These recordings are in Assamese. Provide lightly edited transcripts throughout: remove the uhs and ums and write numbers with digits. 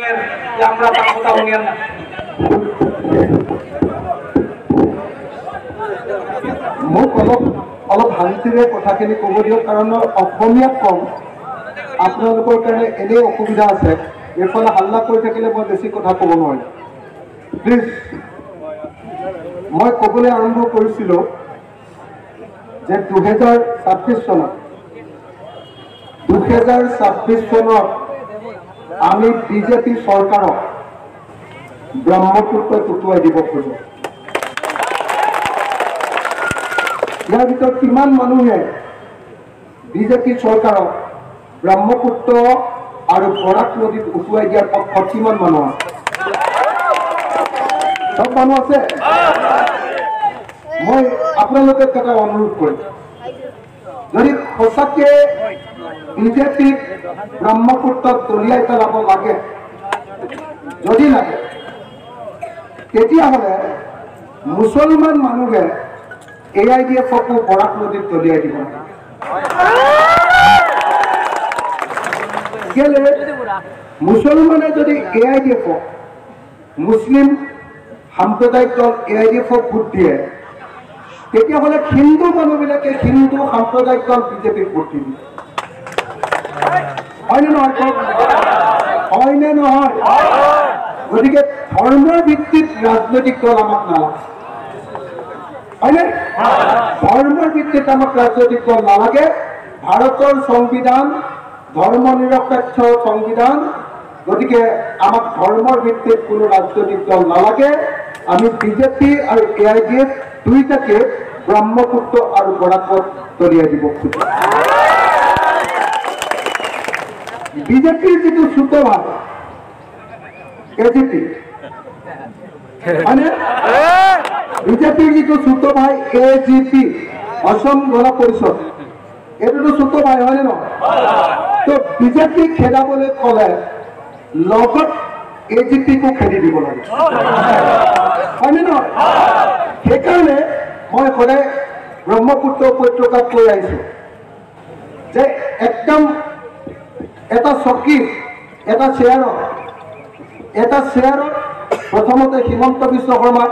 আমৰা কথা শুনিয়ান না মোক অলপ শান্তিৰে কথাখিনি ক'ব দিয়ক কাৰণ অসমীয়াত কম আপোনালোকৰ কাৰণে এনেই অসুবিধা আছে এইফালে হাল্লা কৰি থাকিলে মই বেছি কথা ক'ব নোৱাৰিম প্লিজ মই ক'বলৈ আৰম্ভ কৰিছিলোঁ যে 2026 চনত আমি বিজেপি চৰকাৰক ব্ৰহ্মপুত্ৰত উটুৱাই দিব খোজোঁ ইয়াৰ ভিতৰত কিমান মানুহে বিজেপি চৰকাৰক ব্ৰহ্মপুত্ৰ আৰু বৰাক নদীত উটুৱাই দিয়াৰ পক্ষত কিমান মানুহ আছে সব মানুহ আছে মই আপোনালোকে এটা অনুৰোধ কৰিম যদি সঁচাকে বিজেপিক ব্ৰহ্মপুত্ৰত দলিয়াই পেলাব লাগে যদি লাগে তেতিয়াহ'লে মুছলমান মানুহে AIDF-কো বৰাক নদীত দলিয়াই দিব কেলে মুছলমানে যদি AIDF-ক মুছলিম সাম্প্ৰদায়িক দল AIDF-ক ভোট দিয়ে তেতিয়াহ'লে হিন্দু মানুহবিলাকে হিন্দু সাম্প্ৰদায়িক দল বিজেপিক ভোট দিব হয়নে নহয় হয়নে নহয় গতিকে ধৰ্মৰ ভিত্তিত ৰাজনৈতিক দল আমাক নালাগে হয়নে ধৰ্মৰ ভিত্তিত আমাক ৰাজনৈতিক দল নালাগে ভাৰতৰ সংবিধান ধৰ্ম নিৰপেক্ষ সংবিধান গতিকে আমাক ধৰ্মৰ ভিত্তিত কোনো ৰাজনৈতিক দল নালাগে আমি বিজেপি আৰু AIDF দুইটাকে ব্ৰহ্মপুত্ৰ আৰু বৰাকত দলিয়াই দিব খোজো বিজেপিৰ যিটো ছোট ভাই AGP হয়নে বিজেপিৰ যিটো ছোট ভাই AGP অসম গণ পৰিষদ এইটোতো ছোট ভাই হয়নে নহয় তো বিজেপি খেদাবলৈ ক'লে লগত AGP-কো খেদি দিব লাগে হয়নে নহয় সেইকাৰণে মই সদায় ব্ৰহ্মপুত্ৰ উপত্যকাত কৈ আহিছোঁ যে একদম এটা চকী এটা চেয়াৰত প্ৰথমতে হিমন্ত বিশ্ব শৰ্মা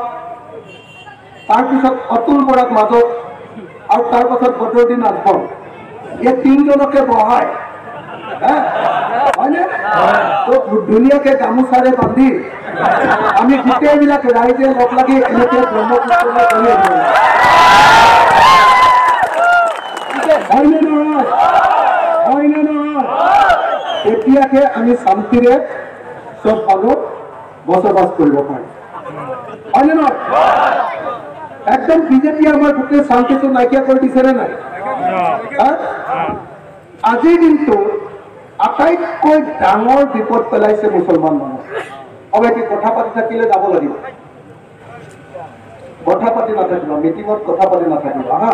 তাৰপিছত অতুল বৰাক মাজত আৰু তাৰ পাছত বদৰুদ্দিন আজমল এই তিনিজনকে বহাই হয়নে তো ধুনীয়াকে গামোচাৰে বান্ধি আমি গোটেইবিলাক ৰাইজে লগ লাগি এনেকে ব্ৰহ্মপুত্ৰলৈ দলিয়াই দিব হয়নে নহয় হয়নে নহয় তেতিয়াহে আমি শান্তিৰে চব মানুহ বসবাস কৰিব পাৰিম হয়নে নহয় একদম বিজেপি আমাৰ গোটেই শান্তিটো নাইকিয়া কৰি দিছেনে নাই আজিৰ দিনটো আটাইতকৈ ডাঙৰ বিপদ পেলাইছে মুছলমান মানুহ অৱশ্যে কথা পাতি থাকিলে যাব লাগিব কথা পাতি নাথাকিব মিটিঙত কথা পাতি নাথাকিব হা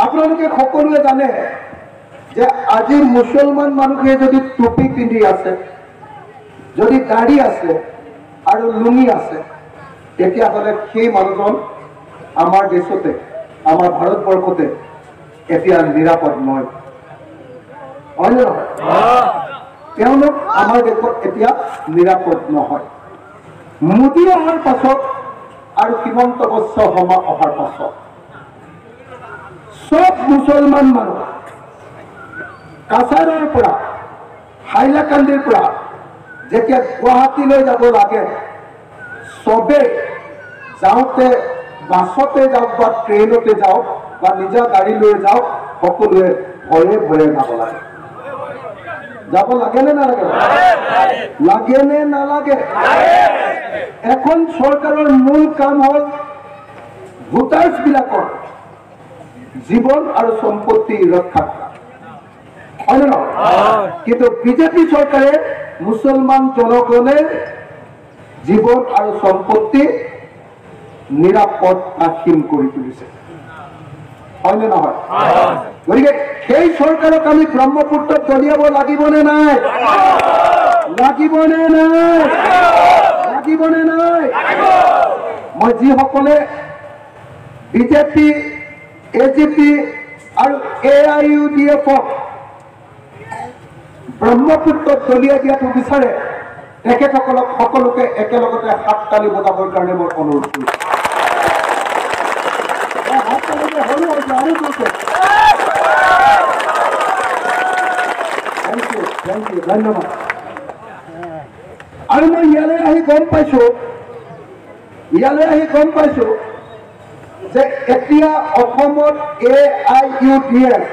আপোনালোকে সকলোৱে জানে যে আজি মুছলমান মানুহে যদি টুপি পিন্ধি আছে যদি দাড়ি আছে আৰু লুঙি আছে তেতিয়াহ'লে সেই মানুহজন আমাৰ দেশতে আমাৰ ভাৰতবৰ্ষতে এতিয়া নিৰাপদ নহয় হয়নে নহয় তেওঁলোক আমাৰ দেশত এতিয়া নিৰাপদ নহয় মোদী অহাৰ পাছত আৰু হিমন্ত বিশ্ব শৰ্মা অহাৰ পাছত সব মুছলমান মানুহ কাছাৰৰ পৰা হাইলাকান্দিৰ পৰা যেতিয়া গুৱাহাটীলৈ যাব লাগে সবে যাওঁতে বাছতে যাওক বা ট্ৰেইনতে যাওক বা নিজা গাড়ী লৈ যাওক সকলোৱে ভয়ে ভয়ে যাব লাগে নে নালাগে লাগে নে নালাগে এখন চৰকাৰৰ মূল কাম হ'ল ভোটাৰ্ছ বিলাকৰ জীৱন আৰু সম্পত্তি ৰক্ষা কৰা হয়নে নহয় কিন্তু বিজেপি চৰকাৰে মুছলমান জনগণেৰ জীৱন আৰু সম্পত্তি নিৰাপদ নাশীন কৰি তুলিছে হয়নে নহয় গতিকে সেই চৰকাৰক আমি ব্ৰহ্মপুত্ৰত দলিয়াব লাগিবনে নাই মই যিসকলে বিজেপি AGP আৰু AIUDF ব্ৰহ্মপুত্ৰত দলিয়াই দিয়াটো বিচাৰে তেখেতসকলক সকলোকে একেলগতে হাত তালি বজাবৰ কাৰণে মই অনুৰোধ কৰিছোঁ। ধন্যবাদ। আৰু মই ইয়ালৈ আহি গম পাইছো যে এতিয়া অসমত AIUDF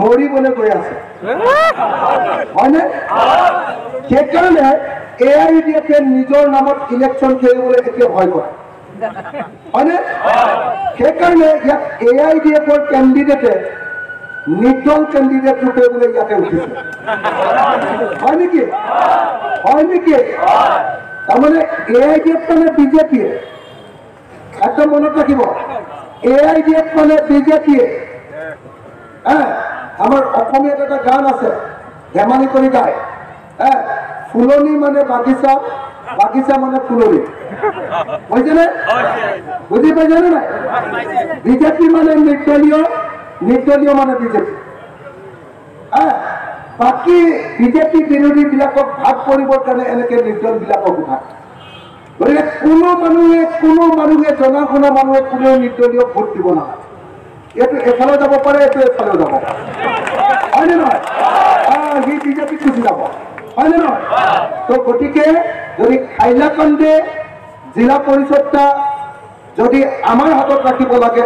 মৰিবলৈ গৈ আছে, হয়নে? সেইকাৰণে AIUDF নিজৰ নামত ইলেকশ্যন খেলিবলৈ এতিয়া ভয় কৰে, হয়নে? সেইকাৰণে ইয়াত AIUDFৰ কেণ্ডিডেটে নিৰ্দল কেণ্ডিডেট ৰূপে বোলে ইয়াতে উঠিছে, হয় নেকি? তাৰমানে AIUDF মানে বিজেপিয়ে, একদম মনত ৰাখিব, AIUDF মানে বিজেপিয়ে। আমাৰ অসমীয়াত এটা গান আছে, ধেমালি কৰি গায়, ফুলনি মানে বাগিচা, বাগিচা মানে ফুলনি, বুজিছেনে? বুজি পাইছেনে নাই? বিজেপি মানে নিৰ্দলীয়, নিৰ্দলীয় মানে বিজেপি। বাকী বিজেপি বিৰোধী বিলাকক ভাগ কৰিবৰ কাৰণে এনেকে নিৰ্দল বিলাকক উঠায়। গতিকে কোনো মানুহে জনা শুনা মানুহে কোনেও নিৰ্দলীয় ভোট দিব নালাগে। এইটো এফালেও যাব পাৰে, এইটো এফালেও যাব পাৰে, হয়নে নহয়? সি বিজেপিত গুচি যাব, হয়নে নহয়? তো গতিকে যদি হাইলাকান্দি জিলা পৰিষদটা যদি আমাৰ হাতত ৰাখিব লাগে,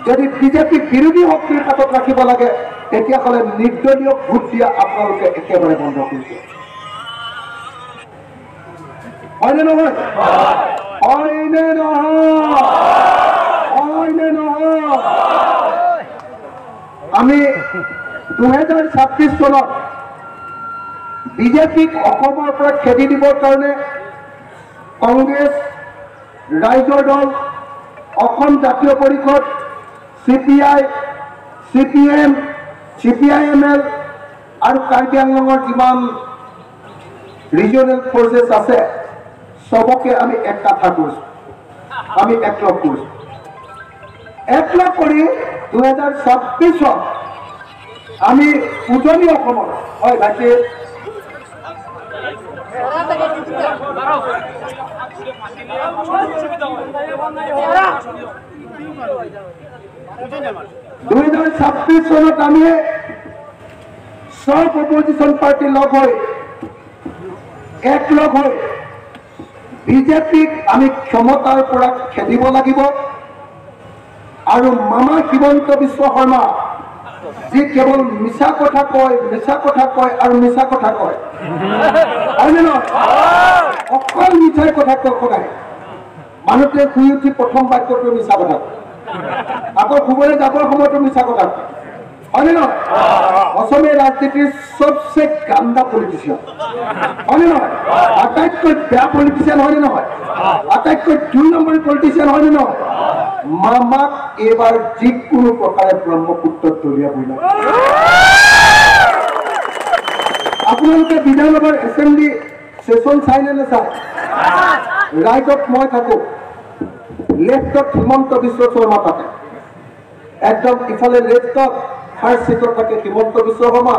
যদি বিজেপি বিৰোধী শক্তিৰ হাতত ৰাখিব লাগে, তেতিয়াহ'লে নিৰ্দলীয় ভোট দিয়া আপোনালোকে একেবাৰে বন্ধ কৰিছে, হয়নে নহয়? হয়নে নহয়? আমি 2026 চনত বিজেপিক অসমৰ পৰা খেদি দিবৰ কাৰণে কংগ্ৰেছ, ৰাইজৰ দল, অসম জাতীয় পৰিষদ, CPI, CPM, CPIML আৰু কাৰ্বি আংলঙৰ যিমান ৰিজনেল ফৰ্চেছ আছে সবকে আমি এক কাঠা কৰিছোঁ, আমি একলগ কৰিছোঁ। একলগ কৰি 2026 আমি উজনি অসমৰ, হয় ভাইটি, 2026 চনত আমি সব অপজিশন পাৰ্টি লগ হৈ একলগ হৈ বিজেপিক আমি ক্ষমতাৰ পৰা খেদিব লাগিব। আৰু মামা হিমন্ত বিশ্ব শৰ্মা যি কেৱল মিছা কথা কয় আৰু মিছা কথা কয়, হয়নে নহয়? অকল মিছাই কথা কয় সদায়। মানুহটোৱে শুই উঠি প্ৰথম বাক্যটো মিছা কথা কয়, আকৌ শুবলৈ যাবৰ সময়তো মিছা কথা কয়, হয়নে নহয়? অসমীয়া ৰাজনীতিৰ সবচে গান্দা পলিটিচিয়ান, হয়নে নহয়? আটাইতকৈ বেয়া পলিটিচিয়ান, হয়নে নহয়? আটাইতকৈ 2 নম্বৰী পলিটিচিয়ান, হয়নে নহয়? মামাক এইবাৰ যিকোনো প্ৰকাৰে ব্ৰহ্মপুত্ৰত দলিয়াবই লাগে। আপোনালোকে বিধানসভাৰ এছেম্বলি সেশন চাই নে নাচায়? ৰাইটত মই থাকো, লেফ্টত হিমন্ত বিশ্ব শৰ্মা থাকে, একদম ইফালে লেফ্টত ফাৰ্ষ্ট সিটত থাকে হিমন্ত বিশ্ব শৰ্মা,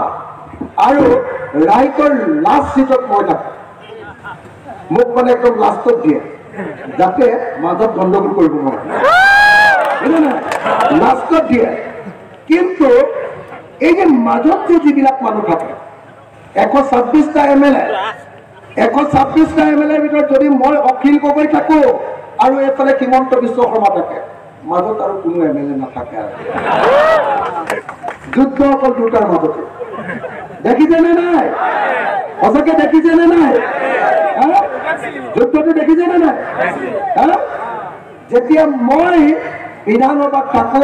আৰু ৰাইটৰ লাষ্ট সিটত মই থাকো। মোক মানে একদম লাষ্টত দিয়ে যাতে মাজত গণ্ডগোল কৰিব নোৱাৰে, লাষ্টত দিয়ে। কিন্তু এই যে মাজত যে যিবিলাক মানুহ থাকে, 126টা MLA, 126টা MLAৰ ভিতৰত যদি মই অখিল গগৈ থাকো আৰু এইফালে হিমন্ত বিশ্ব শৰ্মা থাকে, মাজত আৰু কোনো MLA নাথাকে। যুদ্ধ অকল দুটাৰ মাজতে। দেখিছেনে নাই? সঁচাকে দেখিছেনে নাই? যুদ্ধটো দেখিছেনে নাই? যেতিয়া মই বিধানসভাত থাকো,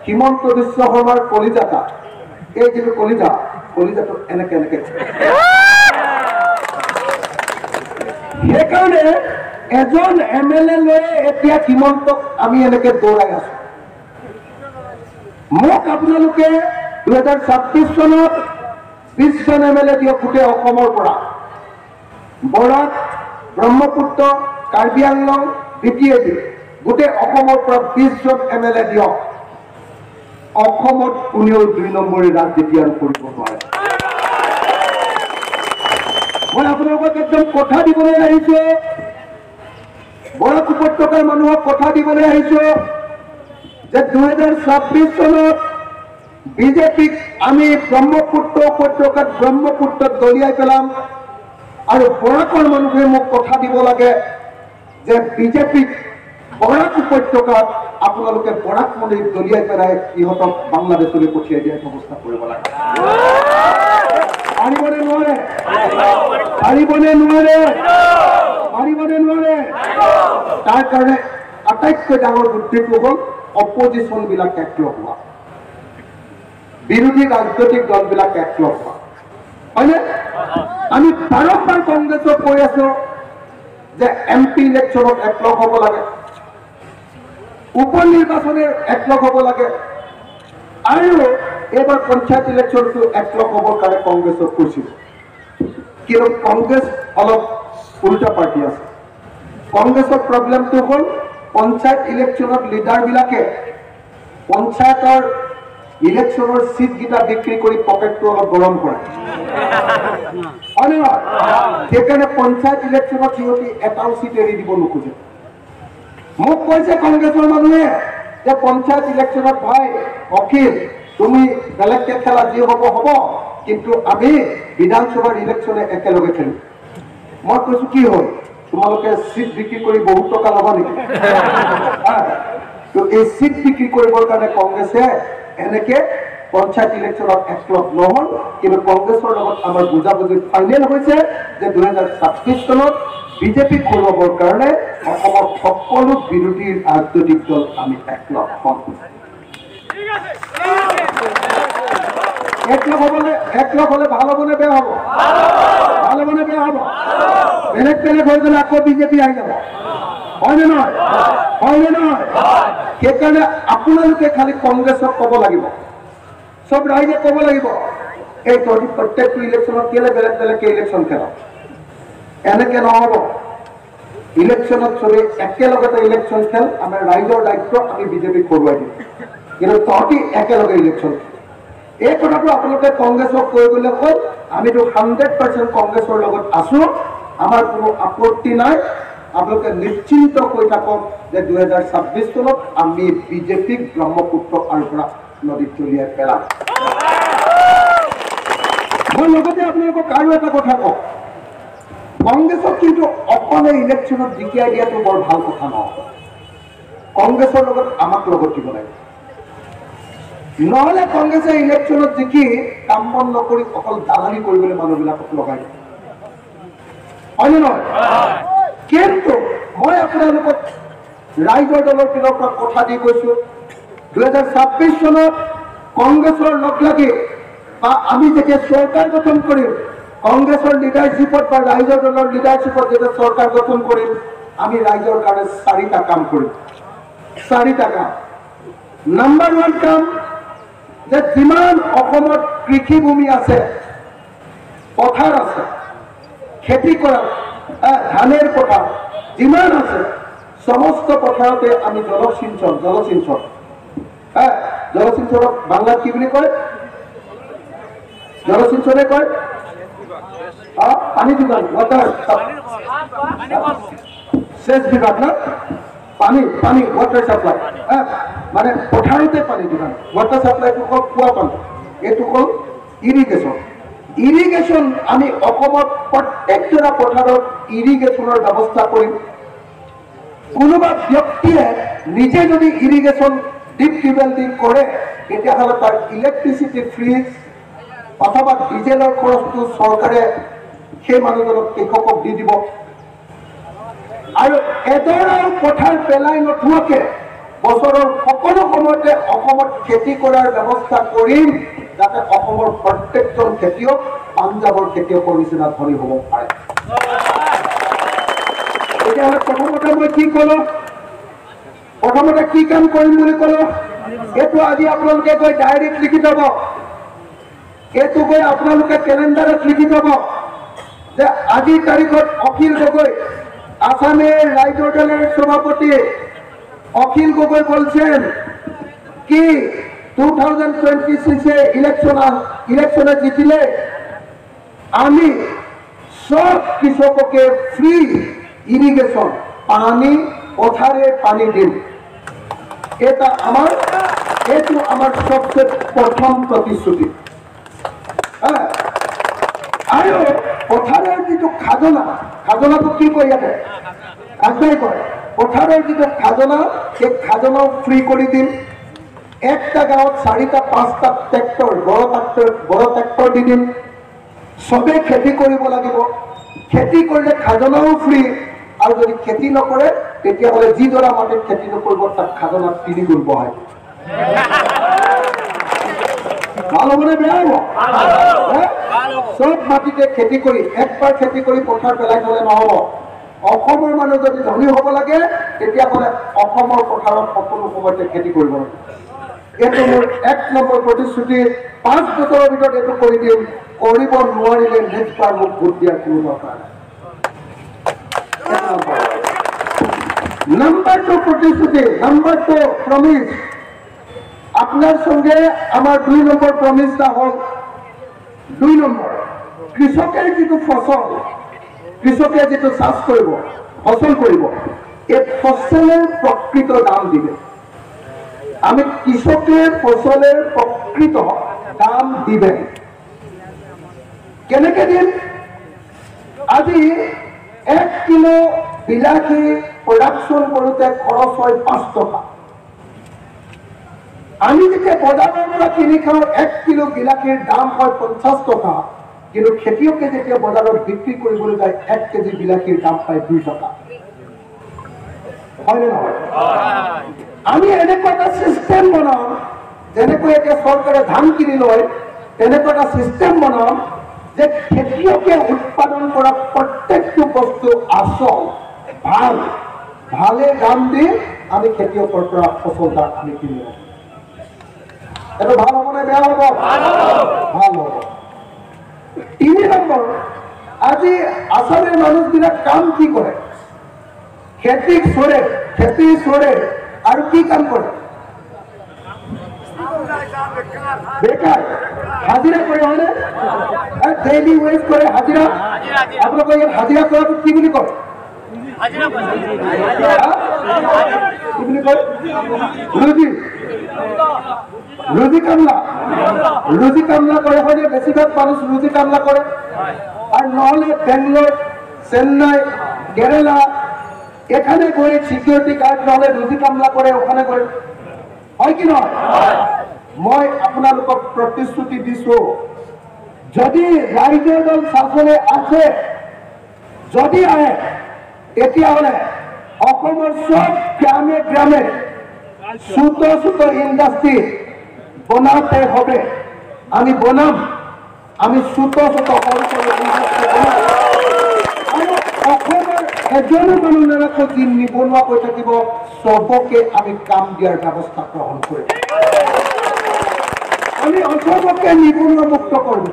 হিমন্ত বিশ্ব শৰ্মাৰ কলিজাটা, এই যিটো কলিজাটো এনেকে এনেকে, সেইকাৰণে এজন MLA লৈ এতিয়া হিমন্তক আমি এনেকে দৌৰাই আছো। মোক আপোনালোকে 2026 চনত 20জন MLA দিয়ক গোটেই অসমৰ পৰা, বৰাক, ব্ৰহ্মপুত্ৰ, কাৰ্বি আংলং, BTAD গোটেই অসমৰ পৰা 20জন MLA দিয়ক। অসমত কোনেও 2 নম্বৰী ৰাজনীতি আৰু কৰিব নোৱাৰে। মই আপোনালোকক একদম কথা দিবলৈ আহিছো, বৰাক উপত্যকাৰ মানুহক কথা দিবলৈ আহিছো যে 2026 চনত বিজেপিক আমি ব্ৰহ্মপুত্ৰ উপত্যকাত ব্ৰহ্মপুত্ৰত দলিয়াই পেলাম। আৰু বৰাকৰ মানুহে মোক কথা দিব লাগে যে বিজেপিক বৰাক উপত্যকাত আপোনালোকে বৰাক মন্দিৰ দলিয়াই পেলাই ইহঁতক বাংলাদেশলৈ পঠিয়াই দিয়াৰ ব্যৱস্থা কৰিব লাগে। পাৰিবনে নোৱাৰে? পাৰিবনে নোৱাৰে? পাৰিবনে নোৱাৰে? তাৰ কাৰণে আটাইতকৈ ডাঙৰ বুদ্ধিটো হ'ল অপজিশ্যন বিলাক একলগ হোৱা, বিৰোধী ৰাজনৈতিক দলবিলাক একলগ হোৱা, হয়নে? আমি বাৰম্বাৰ কংগ্ৰেছক কৈ আছো যে MP ইলেকশ্যনত একলগ হ'ব লাগে, উপ নিৰ্বাচনে একলগ হ'ব লাগে, আৰু এইবাৰ পঞ্চায়ত ইলেকশ্যনটো একলগ হ'বৰ কাৰণে কংগ্ৰেছক কৈছিল। কিন্তু কংগ্ৰেছ অলপ উল্টা পাৰ্টি আছে। কংগ্ৰেছৰ প্ৰব্লেমটো হ'ল পঞ্চায়ত ইলেকশ্যনত লিডাৰবিলাকে পঞ্চায়তৰ ইলেকশ্যনৰ চিটকেইটা বিক্ৰী কৰি পকেটটো অলপ গৰম কৰে, হয় নহয়? সেইকাৰণে পঞ্চায়ত ইলেকশ্যনত সিহঁতি এটাও চিট এৰি দিব নোখোজে। মোক কৈছে কংগ্ৰেছৰ মানুহে যে পঞ্চায়ত ইলেকশ্যনত ভাই অখিল তুমি বেলেগকে খেলা, যি হ'ব হ'ব, কিন্তু আমি বিধানসভাৰ ইলেকশ্যনে একেলগে খেলিম। মই কৈছো কি হ'ল, তোমালোকে চিট বিক্ৰী কৰি বহুত টকা ল'বা নেকি? তো এই চিট বিক্ৰী কৰিবৰ কাৰণে কংগ্ৰেছে এনেকে পঞ্চায়ত ইলেকশ্যনত একলগ নহল। কিন্তু কংগ্ৰেছৰ লগত আমাৰ বুজাবুজি ফাইনেল হৈছে যে 2026 চনত বিজেপিক হৰুৱাবৰ কাৰণে অসমৰ সকলো বিৰোধী ৰাজনৈতিক দল আমি একলগ হম। একলগ হলে ভাল হবনে বেয়া হব? ভাল হবনে বেয়া হব? বেলেগ বেলেগ হৈ গলে আকৌ বিজেপি আহি যাব, হয়নে নহয়? হয়নে নহয়? সেইকাৰণে আপোনালোকে খালি কংগ্ৰেছক ক'ব লাগিব, সব ৰাইজে ক'ব লাগিব, এই তহঁতি প্ৰত্যেকটো ইলেকশ্যনত কেলে বেলেগ বেলেগকে ইলেকশ্যন খেল, এনেকে নহব। ইলেকশ্যনত চবে একেলগতে ইলেকশ্যন খেল, আমাৰ ৰাইজৰ দায়িত্ব, আমি বিজেপিক হৰুৱাই দিম, কিন্তু তহঁতি একেলগে ইলেকশ্যন খেল। এই কথাটো আপোনালোকে কংগ্ৰেছক কৈ গ'লে হ'ল আমিতো 100% কংগ্ৰেছৰ লগত আছো, আমাৰ কোনো আপত্তি নাই। আপোনালোকে নিশ্চিন্ত কৈ থাকক যে 2026 চনত আমি বিজেপিক ব্ৰহ্মপুত্ৰ আৰু পৰা নদীত দলিয়াই পেলাম। মই লগতে আপোনালোকক আৰু এটা কথা কওঁ, কংগ্ৰেছক কিন্তু অকলে ইলেকশ্যনত জিকিয়াই দিয়াটো বৰ ভাল কথা নহয়। কংগ্ৰেছৰ লগত আমাক লগত দিব লাগে, নহলে কংগ্ৰেছে ইলেকশ্যনত জিকি কাম বন নকৰি অকল দালালি কৰিবলৈ মানুহবিলাকক লগাই দিয়ে, হয়নে নহয়? কিন্তু মই আপোনালোকক ৰাইজৰ দলৰ পিনৰ পৰা কথা দি কৈছো, 2026 চনত কংগ্ৰেছৰ লগ লাগি বা আমি যেতিয়া চৰকাৰ গঠন কৰিম, কংগ্ৰেছৰ লিডাৰশ্বিপত বা ৰাইজৰ দলৰ লিডাৰশ্বিপত যেতিয়া চৰকাৰ গঠন কৰিম, আমি ৰাইজৰ কাৰণে 4টা কাম কৰিম। 4টা কাম। নাম্বাৰ 1 কাম, যে যিমান অসমত কৃষিভূমি আছে, পথাৰ আছে, খেতি কৰা ধানের পথার যিমান আছে, সমস্ত পথারতে আমি জলসিঞ্চন জলসিঞ্চনক বাংলাত কি বুলি কয়? জলসিঞ্চনে কয় পানী যোগান, ওয়াটার সেচ বিভাগ না, পানী পানী ওয়াটার সাপ্লাই, মানে পথারতে পানী যোগান। ওয়াটার সাপ্লাইটো হ'ল কুয়া পানী, এইটো হ'ল ইরিগেশন। ইরিগেশন আমি অসমত প্ৰত্যেকটা পথাৰত ইৰিগেশনৰ ব্যৱস্থা কৰিম। কোনোবা ব্যক্তিয়ে নিজে যদি ইৰিগেশন ডিপ টিউবৱেল দি কৰে, তেতিয়াহ'লে তাৰ ইলেক্ট্ৰিচিটি ফ্ৰী অথবা ডিজেলৰ খৰচটো চৰকাৰে সেই মানুহজনক কৃষকক দি দিব। আৰু এডৰাও পথাৰ পেলাই নথোৱাকে বছৰৰ সকলো সময়তে অসমত খেতি কৰাৰ ব্যৱস্থা কৰিম, যাতে অসমৰ প্ৰত্যেকজন খেতিয়ক পাঞ্জাবৰ খেতিয়কৰ নিচিনা ধনী হ'ব পাৰে। তেতিয়াহ'লে প্ৰথমতে মই কি কলো, প্ৰথমতে কি কাম কৰিম বুলি কলো, এইটো আজি আপোনালোকে গৈ ডায়েৰীত লিখি থব, এইটো গৈ আপোনালোকে কেলেণ্ডাৰত লিখি থব যে আজিৰ তাৰিখত অখিল গগৈ, আসামের রাইজর দলের সভাপতি অখিল গগৈ বলছেন কি 2026 ইলেকশনে জিতলে আমি সব কৃষককে ফ্রি ইরিগেশন পানি পথারে পানি দিন। এটা আমার সবচেয়ে প্রথম প্রতিশ্রুতি। হ্যাঁ, আৰু পথাৰৰ যিটো খাজনাটো কি কৰি আছে আদায় কৰে। পথাৰৰ যিটো খাজনা, সেই খাজনাও ফ্ৰী কৰি দিম। একটা গাঁৱত 4টা 5টা ট্ৰেক্টৰ বড় ট্ৰেক্টৰ দি দিম। চবে খেতি কৰিব লাগিব। খেতি কৰিলে খাজনাও ফ্ৰী, আৰু যদি খেতি নকৰে তেতিয়াহ'লে যিডৰা মাটিত খেতি নকৰিব তাক খাজনা 3 গুণ বঢ়াই দিব। ভাল হ'বনে বেয়া হ'ব? সব মাটিতে খেতি কৰি একবাৰ খেতি কৰি পথাৰ পেলাই থলে নহ'ব। অসমৰ মানুহ যদি ধনী হ'ব লাগে তেতিয়াহ'লে অসমৰ পথাৰত সকলো সময়তে খেতি কৰিব লাগে। এইটো মোৰ 1 নম্বৰ প্ৰতিশ্ৰুতি। 5 বছৰৰ ভিতৰত এইটো কৰি দিম। কৰিব নোৱাৰিলে নেক্সট বাৰ মোক ভোট দিয়াৰ কোনো দৰকাৰ নাই। নাম্বাৰ 2 প্ৰতিশ্ৰুতি, নাম্বাৰ 2 প্ৰমিস। আপনাৰ সঙ্গে আমাৰ 2 নম্বৰ প্ৰমিসটা হল 2 নম্বৰ কৃষকের যেটো ফসল, কৃষকে যেটো চাষ করব, ফসল করব, এই ফসলের প্রকৃত দাম দিবে। আমি কৃষকের ফসলের প্রকৃত দাম দিবে। কেনেকে দিন? আজি 1 কিলো বিলাহী প্রোডাকশন করতে খরচ হয় 5 টাকা। আমি যেতিয়া বজাৰৰ পৰা কিনি খাওঁ 1 কিলো বিলাহীৰ দাম হয় 50 টাকা, কিন্তু খেতিয়কে যেতিয়া বজাৰত বিক্ৰী কৰিবলৈ যায় 1 কেজি বিলাহীৰ দাম পায় 2 টাকা। হয় নে নহয়? আমি এনেকুৱা এটা চিষ্টেম বনাম, যেনেকৈ এতিয়া চৰকাৰে ধান কিনি লয়, তেনেকুৱা এটা চিষ্টেম বনাম যে খেতিয়কে উৎপাদন কৰা প্ৰত্যেকটো বস্তু আসল ভালে দাম দি আমি খেতিয়কৰ পৰা ফচলটা আমি কিনি লওঁ। এটা ভাল হ'ব নে বেয়া হ'ব? ভাল হ'ব। 3 নম্বৰ, আজি আসামের মানুষবিলাক কাম কি করে? খেতি চড়ে আর কি কাম করে? বেকার হাজিরা করে, হলে ডেইলি ওয়েজ করে হাজিরা। আপনার হাজিরা করা কি বলি কর? রুজি কামলা করে, হয় যে বেশিরভাগ মানুষ রুজি কামলা করে। আর নহলে বেঙ্গলোর, চেন্নাই, কেরালা এখানে করে সিকিউরিটি গার্ড নহলে রুজি কামলা করে, ওখানে করে। হয় কি নয়? মই আপোনালোকক প্ৰতিশ্ৰুতি দিছো, যদি ৰাইজৰ দল শাসনে আছে, যদি আহে তেতিয়াহ'লে অসমৰ সব গ্ৰামে গ্ৰামে ছোট ইন্ডাস্ট্ৰি বনাতে হবে। আমি বনাম, আমি ছোট ইন্ডাস্ট্ৰি বনাম। আৰু অসমৰ এজনো মানুহ নাৰাখো যি নিবনুৱা হৈ থাকিব, সবকে আমি কাম দিয়াৰ ব্যৱস্থা গ্ৰহণ কৰিম। আমি অসমকে নিবনুৱা মুক্ত কৰিম।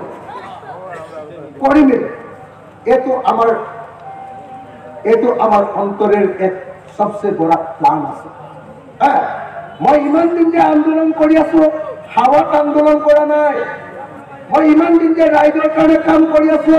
এইটো আমার অন্তরের এক সবচেয়ে বড় প্ল্যান আছে। হ্যাঁ, মই ইমান দিন যে আন্দোলন কৰি আছো, হাওয়াত আন্দোলন কৰা নাই। মই ইমান দিন যে ৰাইজৰ কাৰণে কাম কৰি আছো,